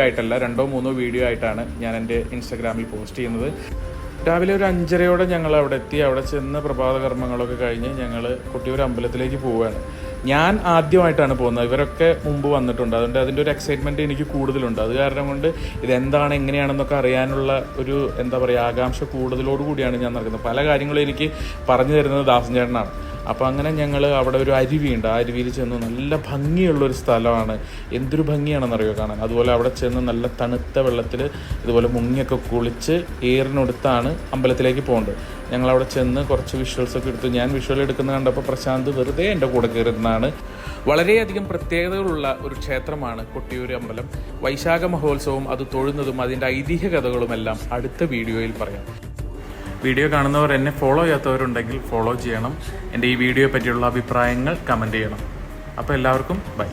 ആയിട്ടല്ല 2-3 വീഡിയോ ആയിട്ടാണ് ഞാൻ എൻ്റെ ഇൻസ്റ്റാഗ്രാമിൽ പോസ്റ്റ് ചെയ്യുന്നത്. രാവിലെ ഒരു 5:30 ഞങ്ങൾ അവിടെ എത്തി. അവിടെ ചെന്ന് പ്രഭാത കർമ്മങ്ങളൊക്കെ കഴിഞ്ഞ് ഞങ്ങൾ കൊട്ടിയൂർ അമ്പലത്തിലേക്ക് പോവുകയാണ്. ഞാൻ ആദ്യമായിട്ടാണ് പോകുന്നത്. ഇവരൊക്കെ മുമ്പ് വന്നിട്ടുണ്ട്. അതുകൊണ്ട് അതിൻ്റെ ഒരു എക്സൈറ്റ്മെൻറ്റ് എനിക്ക് കൂടുതലുണ്ട്. അത് കാരണം കൊണ്ട് ഇതെന്താണ് എങ്ങനെയാണെന്നൊക്കെ അറിയാനുള്ള ഒരു ആകാംക്ഷ കൂടുതലോടുകൂടിയാണ് ഞാൻ നടക്കുന്നത്. പല കാര്യങ്ങളും എനിക്ക് പറഞ്ഞു തരുന്നത് ദാസൻ ചേട്ടനാണ്. അപ്പോൾ അങ്ങനെ ഞങ്ങൾ അവിടെ ഒരു അരുവിയുണ്ട്. ആ അരുവിയിൽ ചെന്ന് നല്ല ഭംഗിയുള്ളൊരു സ്ഥലമാണ്. എന്തൊരു ഭംഗിയാണെന്നറിയോ കാണാൻ. അതുപോലെ അവിടെ ചെന്ന് നല്ല തണുത്ത വെള്ളത്തിൽ ഇതുപോലെ മുങ്ങിയൊക്കെ കുളിച്ച് ഏറിനൊടുത്താണ് അമ്പലത്തിലേക്ക് പോകേണ്ടത്. ഞങ്ങളവിടെ ചെന്ന് കുറച്ച് വിഷ്വൽസൊക്കെ എടുത്തു. ഞാൻ വിഷ്വൽ എടുക്കുന്നത് കണ്ടപ്പോൾ പ്രശാന്ത് വെറുതെ എൻ്റെ കൂടെ കയറുന്നതാണ്. വളരെയധികം പ്രത്യേകതകളുള്ള ഒരു ക്ഷേത്രമാണ് കൊട്ടിയൂർ അമ്പലം. വൈശാഖ മഹോത്സവവും അത് തൊഴുന്നതും അതിൻ്റെ ഐതിഹ്യ കഥകളുമെല്ലാം അടുത്ത വീഡിയോയിൽ പറയാം. വീഡിയോ കാണുന്നവർ എന്നെ ഫോളോ ചെയ്യാത്തവരുണ്ടെങ്കിൽ ഫോളോ ചെയ്യണം. എൻ്റെ ഈ വീഡിയോയെ പറ്റിയുള്ള അഭിപ്രായങ്ങൾ കമൻറ്റ് ചെയ്യണം. അപ്പോൾ എല്ലാവർക്കും ബൈ.